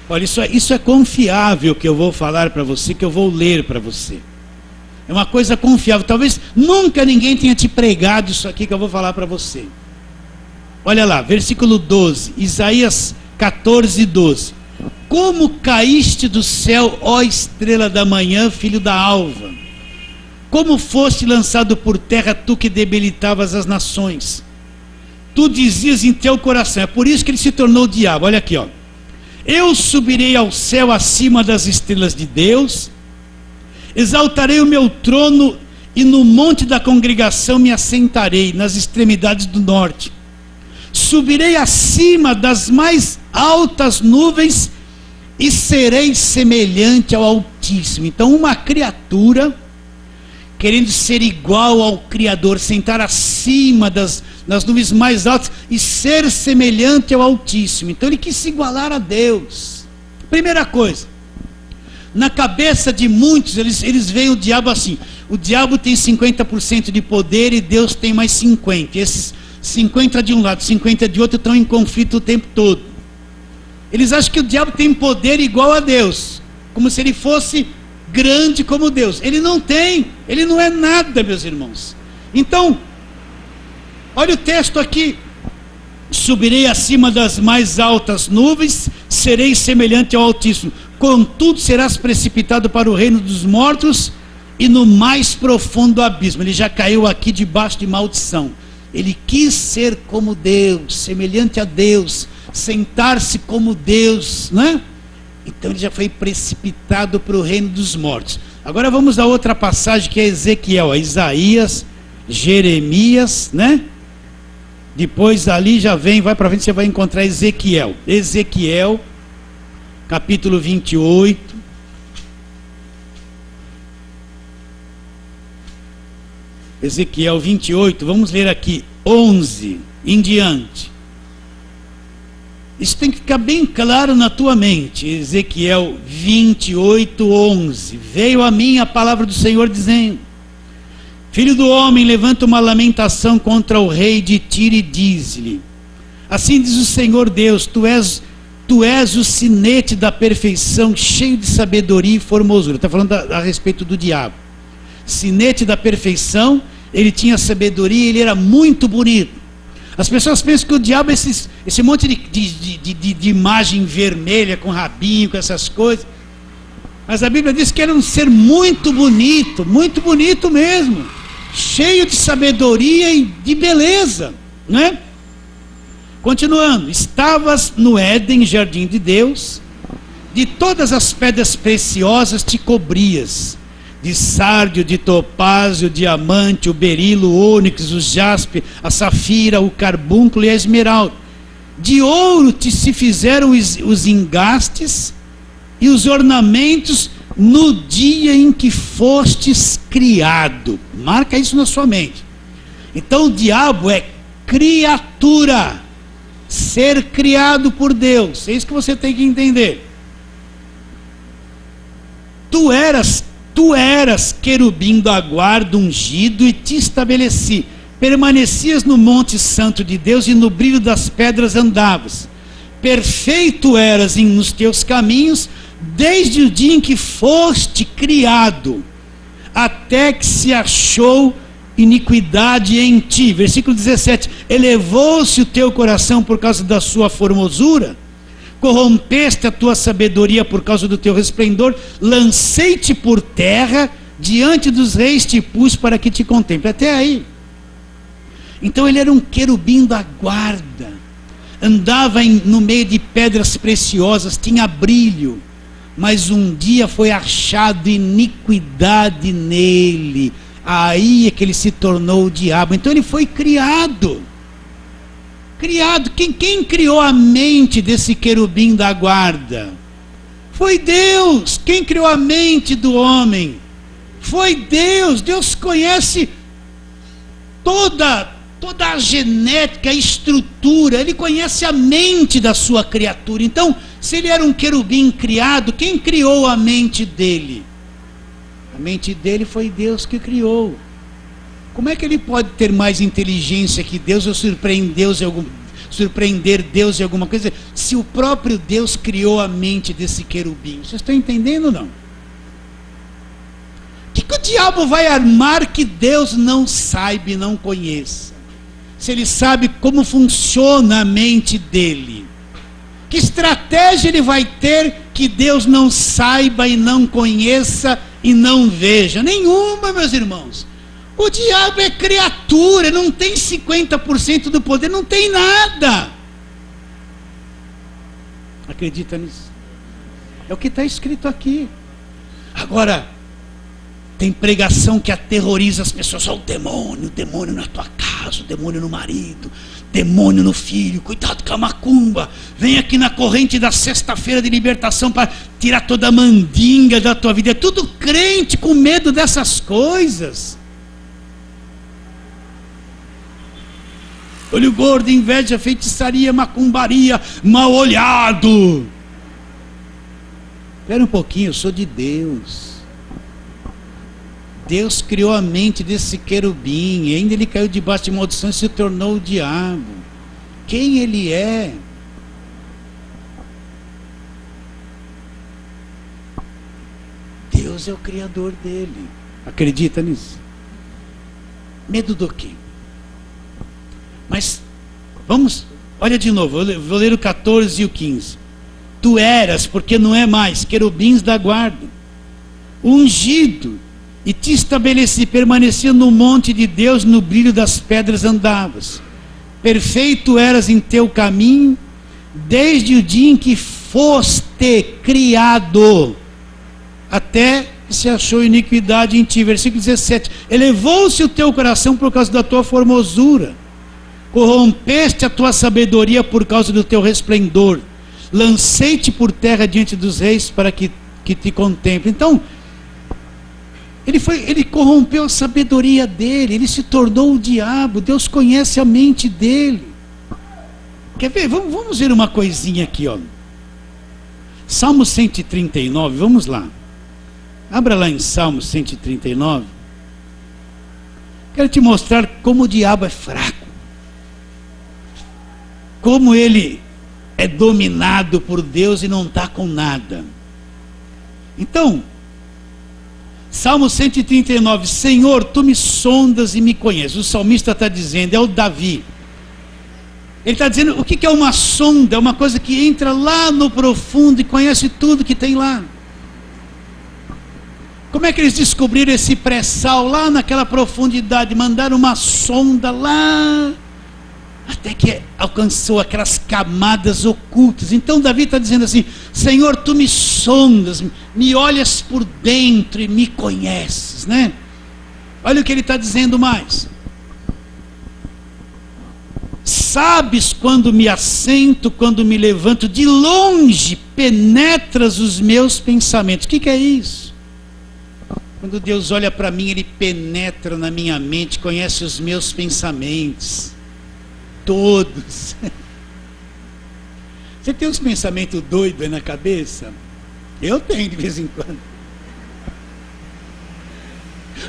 olha, isso é confiável que eu vou falar para você, que eu vou ler para você. É uma coisa confiável. Talvez nunca ninguém tenha te pregado isso aqui que eu vou falar para você. Olha lá, versículo 12, Isaías 14, 12. Como caíste do céu, ó estrela da manhã, filho da alva? Como foste lançado por terra, tu que debilitavas as nações? Tu dizias em teu coração, é por isso que ele se tornou o diabo. Olha aqui, ó. Eu subirei ao céu acima das estrelas de Deus, exaltarei o meu trono e no monte da congregação me assentarei, nas extremidades do norte. Subirei acima das mais altas nuvens e serei semelhante ao Altíssimo. Então uma criatura querendo ser igual ao Criador, sentar acima das nuvens mais altas e ser semelhante ao Altíssimo. Então ele quis se igualar a Deus. Primeira coisa, na cabeça de muitos, eles veem o diabo assim: o diabo tem 50% de poder e Deus tem mais 50%. Esses 50% de um lado, 50% de outro, estão em conflito o tempo todo. Eles acham que o diabo tem poder igual a Deus, como se ele fosse grande como Deus. Ele não tem, ele não é nada, meus irmãos. Então, olha o texto aqui: subirei acima das mais altas nuvens, serei semelhante ao Altíssimo, contudo serás precipitado para o reino dos mortos e no mais profundo abismo. Ele já caiu aqui debaixo de maldição. Ele quis ser como Deus, semelhante a Deus, sentar-se como Deus, né? Então ele já foi precipitado para o reino dos mortos. Agora vamos a outra passagem, que é Ezequiel, Isaías, Jeremias, né? Depois ali já vai para frente, você vai encontrar Ezequiel. Ezequiel, capítulo 28. Ezequiel 28, vamos ler aqui, 11 em diante. Isso tem que ficar bem claro na tua mente. Ezequiel 28, 11. Veio a mim a palavra do Senhor dizendo: Filho do homem, levanta uma lamentação contra o rei de Tiro e diz-lhe: assim diz o Senhor Deus, tu és o sinete da perfeição, cheio de sabedoria e formosura. Está falando a respeito do diabo. Sinete da perfeição, ele tinha sabedoria, ele era muito bonito. As pessoas pensam que o diabo é esse monte de imagem vermelha, com rabinho, com essas coisas. Mas a Bíblia diz que era um ser muito bonito mesmo, cheio de sabedoria e de beleza, né? Continuando: estavas no Éden, jardim de Deus, de todas as pedras preciosas te cobrias, de sárdio, de topázio, o diamante, o berilo, o ônix, o jaspe, a safira, o carbúnculo e a esmeralda. De ouro te se fizeram os engastes e os ornamentos no dia em que fostes criado. Marca isso na sua mente. Então o diabo é criatura, ser criado por Deus. É isso que você tem que entender. Tu eras querubim da guarda, ungido, e te estabeleci. Permanecias no monte santo de Deus e no brilho das pedras andavas. Perfeito eras nos teus caminhos, desde o dia em que foste criado, até que se achou iniquidade em ti. Versículo 17: elevou-se o teu coração por causa da sua formosura, corrompeste a tua sabedoria por causa do teu resplendor, lancei-te por terra, diante dos reis te pus para que te contemple. Até aí. Então ele era um querubim da guarda, andava no meio de pedras preciosas, tinha brilho, mas um dia foi achado iniquidade nele. Aí é que ele se tornou o diabo. Então ele foi criado. Quem criou a mente desse querubim da guarda? Foi Deus. Quem criou a mente do homem? Foi Deus. Deus conhece toda a genética, a estrutura. Ele conhece a mente da sua criatura. Então, se ele era um querubim criado, quem criou a mente dele? A mente dele foi Deus que criou. Como é que ele pode ter mais inteligência que Deus ou surpreender Deus em alguma coisa, se o próprio Deus criou a mente desse querubim? Vocês estão entendendo ou não? O que o diabo vai armar que Deus não saiba e não conheça? Se ele sabe como funciona a mente dele, que estratégia ele vai ter que Deus não saiba e não conheça e não veja? Nenhuma, meus irmãos. O diabo é criatura, não tem 50% do poder, não tem nada. Acredita nisso? É o que está escrito aqui. Agora, tem pregação que aterroriza as pessoas. Olha o demônio na tua casa. casa, demônio no marido, demônio no filho, cuidado com a macumba, vem aqui na corrente da sexta-feira de libertação para tirar toda a mandinga da tua vida. É tudo crente com medo dessas coisas. Olho gordo, inveja, feitiçaria, macumbaria, mal olhado. Espera um pouquinho, eu sou de Deus. Deus criou a mente desse querubim, e ainda ele caiu debaixo de maldição e se tornou o diabo. Quem ele é? Deus é o criador dele. Acredita nisso? Medo do quê? Mas, vamos, olha de novo, eu vou ler o 14 e o 15. Tu eras, porque não é mais, querubins da guarda, ungido, e te estabeleci, permanecia no monte de Deus, no brilho das pedras andavas. Perfeito eras em teu caminho, desde o dia em que foste criado, até que se achou iniquidade em ti. Versículo 17. Elevou-se o teu coração por causa da tua formosura, corrompeste a tua sabedoria por causa do teu resplendor. Lancei-te por terra diante dos reis para que te contemple. Então, ele corrompeu a sabedoria dele, ele se tornou o diabo. Deus conhece a mente dele. Quer ver? Vamos ver uma coisinha aqui, ó. Salmo 139, vamos lá. Abra lá em Salmo 139. Quero te mostrar como o diabo é fraco. Como ele é dominado por Deus e não está com nada. Então, Salmo 139, Senhor, tu me sondas e me conheces. O salmista está dizendo, é o Davi. Ele está dizendo, o que é uma sonda? É uma coisa que entra lá no profundo e conhece tudo que tem lá. Como é que eles descobriram esse pré-sal lá naquela profundidade? Mandaram uma sonda lá, até que alcançou aquelas camadas ocultas. Então Davi está dizendo assim, Senhor, tu me sondas, me olhas por dentro e me conheces, né? Olha o que ele está dizendo mais. Sabes quando me assento, quando me levanto, de longe penetras os meus pensamentos. O que é isso? Quando Deus olha para mim, ele penetra na minha mente, conhece os meus pensamentos. Todos. Você tem uns pensamentos doidos aí na cabeça? Eu tenho de vez em quando.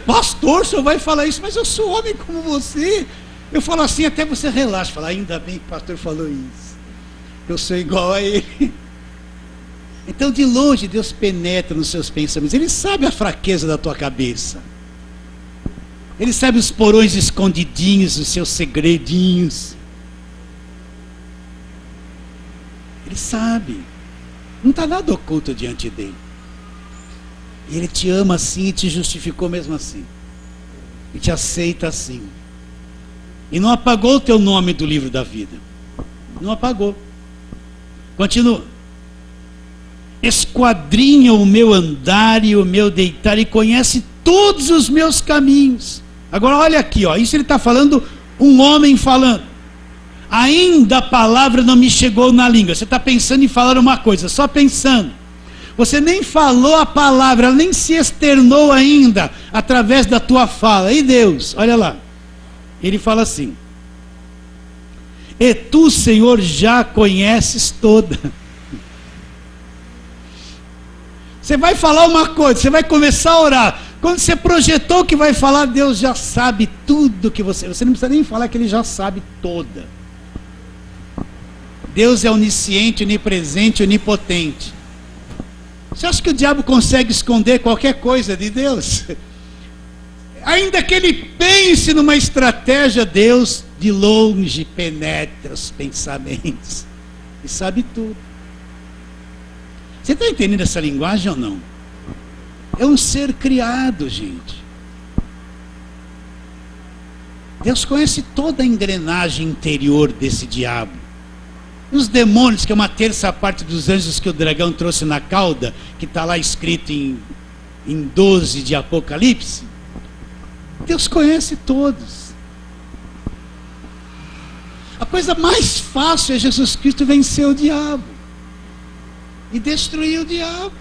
Pastor, o senhor vai falar isso, mas eu sou homem como você. Eu falo assim, até você relaxa. Fala, ainda bem que o pastor falou isso. Eu sou igual a ele. Então, de longe, Deus penetra nos seus pensamentos. Ele sabe a fraqueza da tua cabeça. Ele sabe os porões escondidinhos, os seus segredinhos. Ele sabe. Não está nada oculto diante dele. E ele te ama assim e te justificou mesmo assim. E te aceita assim. E não apagou o teu nome do livro da vida. Não apagou. Continua. Esquadrinha o meu andar e o meu deitar e conhece todos os meus caminhos. Agora olha aqui, ó, isso ele está falando, um homem falando. Ainda a palavra não me chegou na língua. Você está pensando em falar uma coisa, só pensando. Você nem falou a palavra, ela nem se externou ainda através da tua fala. E Deus, olha lá. Ele fala assim. E tu, Senhor, já conheces toda. Você vai falar uma coisa, você vai começar a orar. Quando você projetou o que vai falar, Deus já sabe tudo que você não precisa nem falar que ele já sabe toda. Deus é onisciente, onipresente, onipotente. Você acha que o diabo consegue esconder qualquer coisa de Deus? Ainda que ele pense numa estratégia, Deus de longe penetra os pensamentos e sabe tudo. Você está entendendo essa linguagem ou não? É um ser criado, gente. Deus conhece toda a engrenagem interior desse diabo. Os demônios, que é uma terça parte dos anjos que o dragão trouxe na cauda, que está lá escrito em 12 de Apocalipse. Deus conhece todos. A coisa mais fácil é Jesus Cristo vencer o diabo e destruir o diabo.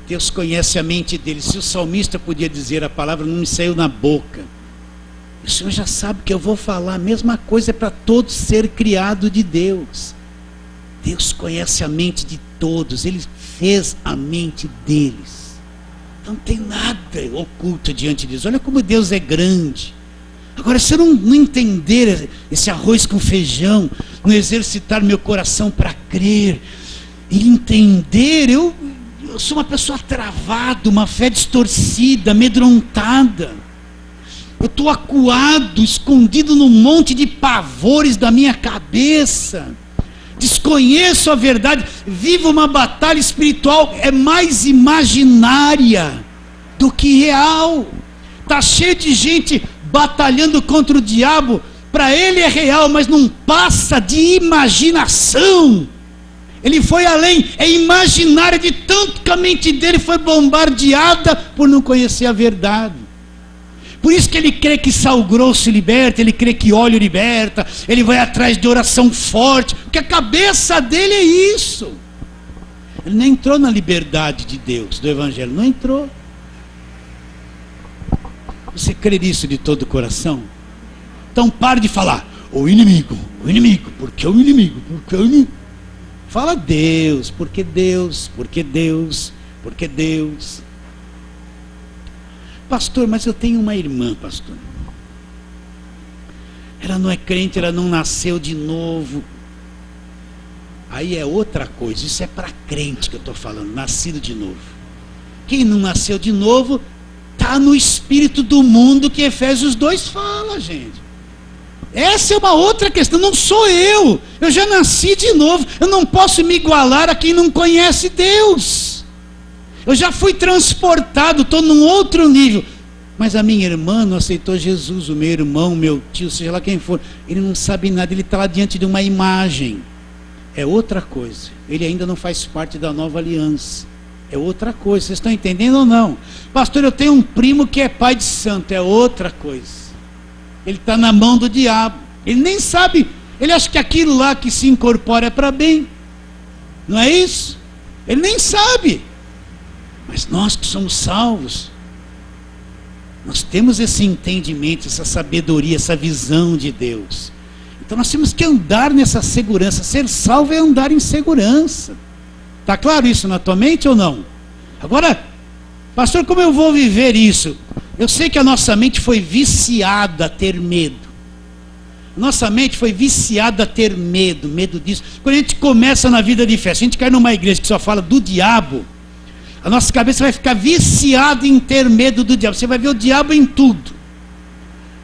Deus conhece a mente dele. Se o salmista podia dizer, a palavra não me saiu na boca, o Senhor já sabe que eu vou falar. A mesma coisa é para todo ser criado de Deus. Deus conhece a mente de todos. Ele fez a mente deles. Não tem nada oculto diante de Deus. Olha como Deus é grande. Agora, se eu não entender esse arroz com feijão, não exercitar meu coração para crer e entender, eu sou uma pessoa travada, uma fé distorcida, amedrontada. Eu estou acuado, escondido num monte de pavores da minha cabeça. Desconheço a verdade, vivo uma batalha espiritual, é mais imaginária do que real. Está cheio de gente batalhando contra o diabo, para ele é real, mas não passa de imaginação. Ele foi além, é imaginária, de tanto que a mente dele foi bombardeada por não conhecer a verdade. Por isso que ele crê que sal grosso liberta, ele crê que óleo liberta, ele vai atrás de oração forte, porque a cabeça dele é isso. Ele não entrou na liberdade de Deus, do Evangelho, não entrou. Você crê nisso de todo o coração? Então pare de falar, o inimigo, porque o inimigo, porque o inimigo. Fala Deus, porque Deus, porque Deus, porque Deus. Pastor, mas eu tenho uma irmã, pastor. Ela não é crente, ela não nasceu de novo. Aí é outra coisa, isso é para crente que eu estou falando, nascido de novo. Quem não nasceu de novo, está no espírito do mundo que Efésios 2 fala, gente. Essa é uma outra questão, não sou eu já nasci de novo, eu não posso me igualar a quem não conhece Deus. Eu já fui transportado, estou num outro nível. Mas a minha irmã não aceitou Jesus, o meu irmão, meu tio, seja lá quem for, ele não sabe nada, ele está lá diante de uma imagem. É outra coisa, ele ainda não faz parte da nova aliança. É outra coisa, vocês estão entendendo ou não? Pastor, eu tenho um primo que é pai de santo, é outra coisa. Ele está na mão do diabo, ele nem sabe, ele acha que aquilo lá que se incorpora é para bem. Não é isso? Ele nem sabe. Mas nós que somos salvos, nós temos esse entendimento, essa sabedoria, essa visão de Deus. Então nós temos que andar nessa segurança. Ser salvo é andar em segurança. Está claro isso na tua mente ou não? Agora, pastor, como eu vou viver isso? Eu sei que a nossa mente foi viciada a ter medo. Nossa mente foi viciada a ter medo disso. Quando a gente começa na vida de fé, se a gente cai numa igreja que só fala do diabo, a nossa cabeça vai ficar viciada em ter medo do diabo. Você vai ver o diabo em tudo.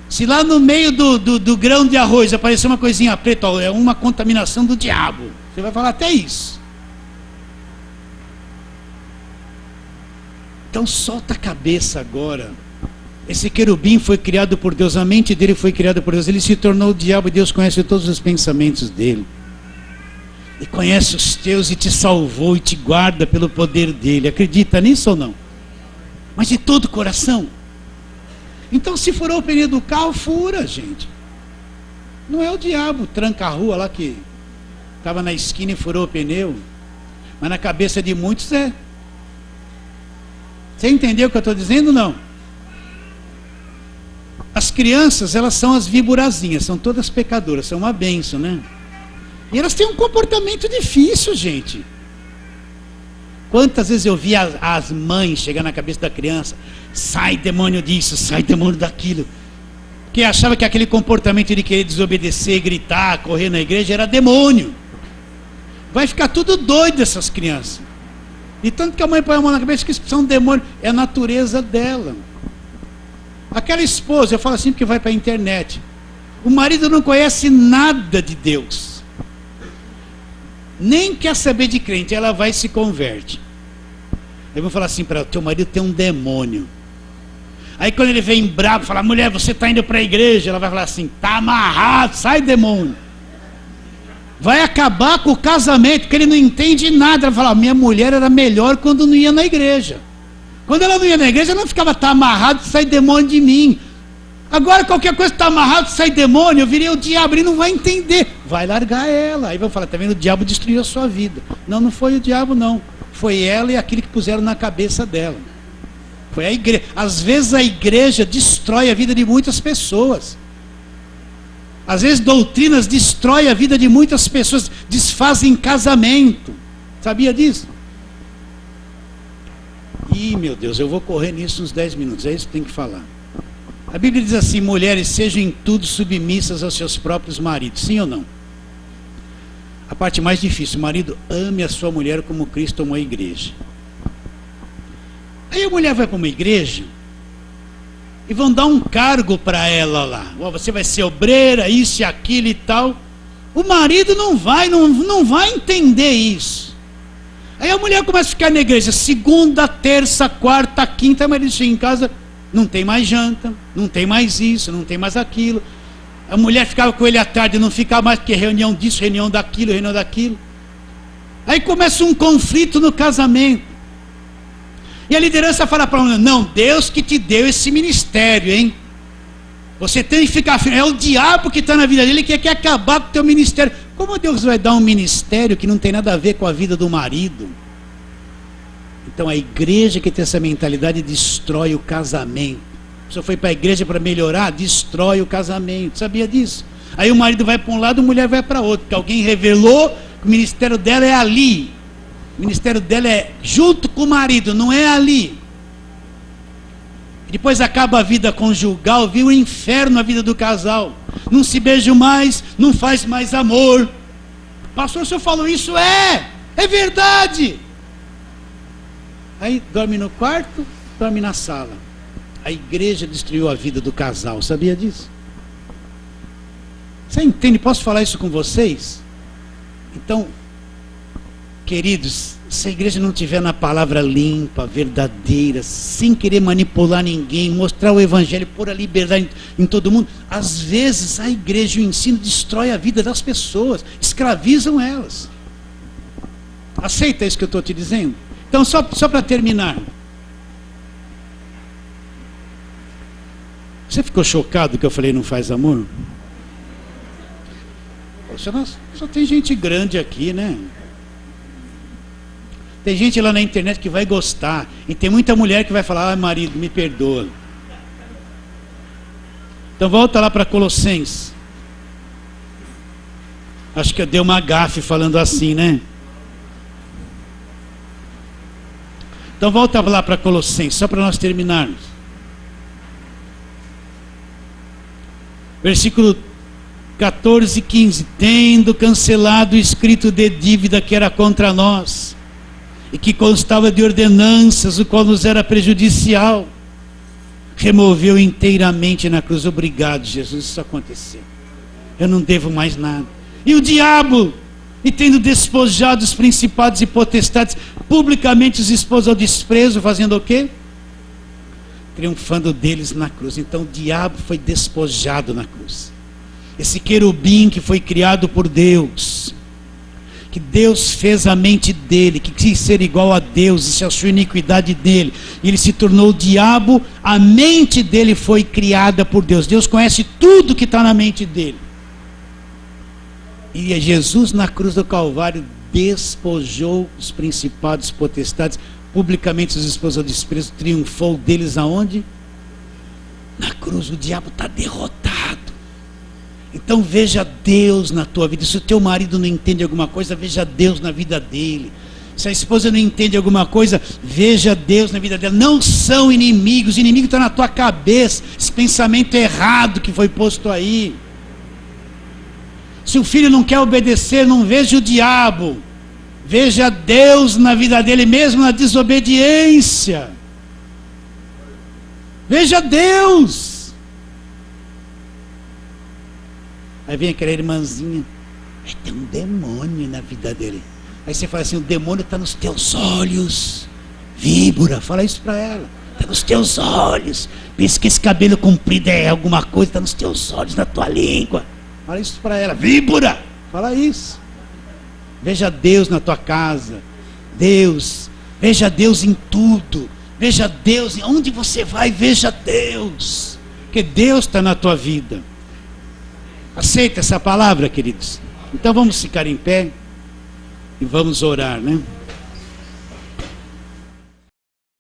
Se lá no meio do grão de arroz aparecer uma coisinha preta, ó, é uma contaminação do diabo. Você vai falar até isso. Então solta a cabeça agora. Esse querubim foi criado por Deus, a mente dele foi criada por Deus. Ele se tornou o diabo e Deus conhece todos os pensamentos dele. E conhece os teus e te salvou e te guarda pelo poder dele. Acredita nisso ou não? Mas de todo o coração. Então se furou o pneu do carro, fura, gente. Não é o diabo, tranca a rua lá que estava na esquina e furou o pneu. Mas na cabeça de muitos é. Você entendeu o que eu estou dizendo ou não? As crianças, elas são as viborazinhas, são todas pecadoras, são uma bênção, né? E elas têm um comportamento difícil, gente. Quantas vezes eu vi as mães chegar na cabeça da criança, sai demônio disso, sai demônio daquilo, que achava que aquele comportamento de querer desobedecer, gritar, correr na igreja era demônio. Vai ficar tudo doido essas crianças. E tanto que a mãe põe a mão na cabeça que isso são demônios, é a natureza dela. Aquela esposa, eu falo assim porque vai para a internet, o marido não conhece nada de Deus, nem quer saber de crente, ela vai e se converte. Eu vou falar assim para ela, teu marido tem um demônio. Aí quando ele vem bravo, fala, mulher, você está indo para a igreja, ela vai falar assim, está amarrado, sai demônio. Vai acabar com o casamento, porque ele não entende nada. Ela vai falar, minha mulher era melhor quando não ia na igreja. Quando ela não ia na igreja, ela não ficava, tá amarrado, sai demônio de mim. Agora qualquer coisa está amarrado, sai demônio, eu virei o diabo, ele não vai entender. Vai largar ela. Aí vai falar, tá vendo, o diabo destruiu a sua vida. Não, não foi o diabo não. Foi ela e aquilo que puseram na cabeça dela. Foi a igreja. Às vezes a igreja destrói a vida de muitas pessoas. Às vezes doutrinas destroem a vida de muitas pessoas, desfazem casamento. Sabia disso? Ih, meu Deus, eu vou correr nisso uns 10 minutos, é isso que tem que falar. A Bíblia diz assim, mulheres, sejam em tudo submissas aos seus próprios maridos, sim ou não? A parte mais difícil, o marido ame a sua mulher como Cristo amou a igreja. Aí a mulher vai para uma igreja e vão dar um cargo para ela lá. Você vai ser obreira, isso e aquilo e tal. O marido não vai entender isso. Aí a mulher começa a ficar na igreja, segunda, terça, quarta, quinta, o marido chega em casa, não tem mais janta, não tem mais isso, não tem mais aquilo. A mulher ficava com ele à tarde, não ficava mais, porque reunião disso, reunião daquilo, reunião daquilo. Aí começa um conflito no casamento. E a liderança fala para ela, não, Deus que te deu esse ministério, hein? Você tem que ficar firme. É o diabo que está na vida dele que quer acabar com o teu ministério. Como Deus vai dar um ministério que não tem nada a ver com a vida do marido? Então a igreja que tem essa mentalidade destrói o casamento. A pessoa foi para a igreja para melhorar, destrói o casamento. Sabia disso? Aí o marido vai para um lado, a mulher vai para outro. Porque alguém revelou que o ministério dela é ali. O ministério dela é junto com o marido, não é ali. Depois acaba a vida conjugal, vira o inferno a vida do casal. Não se beijam mais, não faz mais amor. Pastor, o senhor falou isso? É verdade. Aí dorme no quarto, dorme na sala. A igreja destruiu a vida do casal, sabia disso? Você entende? Posso falar isso com vocês? Então, queridos, se a igreja não tiver na palavra limpa, verdadeira, sem querer manipular ninguém, mostrar o evangelho, pôr a liberdade em todo mundo, às vezes a igreja e o ensino destrói a vida das pessoas, escravizam elas. Aceita isso que eu estou te dizendo? Então, só para terminar, você ficou chocado que eu falei não faz amor? Poxa, só tem gente grande aqui, né? Tem gente lá na internet que vai gostar. E tem muita mulher que vai falar, marido, me perdoa. Então volta lá para Colossenses. Acho que eu dei uma gafe falando assim, né? Então volta lá para Colossenses, só para nós terminarmos. Versículo 14 e 15. Tendo cancelado o escrito de dívida que era contra nós, e que constava de ordenanças, o qual nos era prejudicial, removeu inteiramente na cruz. Obrigado, Jesus, isso aconteceu. Eu não devo mais nada. E o diabo, e tendo despojado os principados e potestades, publicamente os expôs ao desprezo, fazendo o quê? Triunfando deles na cruz. Então o diabo foi despojado na cruz. Esse querubim que foi criado por Deus, que Deus fez a mente dele, que quis ser igual a Deus, e se achou a iniquidade dele, e ele se tornou o diabo, a mente dele foi criada por Deus. Deus conhece tudo que está na mente dele. E Jesus na cruz do Calvário despojou os principados, potestades, publicamente os expôs ao desprezo, triunfou deles aonde? Na cruz. O diabo está derrotado. Então veja Deus na tua vida. Se o teu marido não entende alguma coisa, veja Deus na vida dele. Se a esposa não entende alguma coisa, veja Deus na vida dela. Não são inimigos, o inimigo está na tua cabeça. Esse pensamento errado que foi posto aí. Se o filho não quer obedecer, não veja o diabo. Veja Deus na vida dele, mesmo na desobediência. Veja Deus. Aí vem aquela irmãzinha, tem um demônio na vida dele. Aí você fala assim, o demônio está nos teus olhos. Víbora, fala isso para ela. Está nos teus olhos. Pensa que esse cabelo comprido é alguma coisa, está nos teus olhos, na tua língua. Fala isso para ela. Víbora, fala isso. Veja Deus na tua casa. Deus, veja Deus em tudo. Veja Deus, onde você vai, veja Deus. porque Deus está na tua vida. Aceita essa palavra, queridos? Então vamos ficar em pé e vamos orar, né?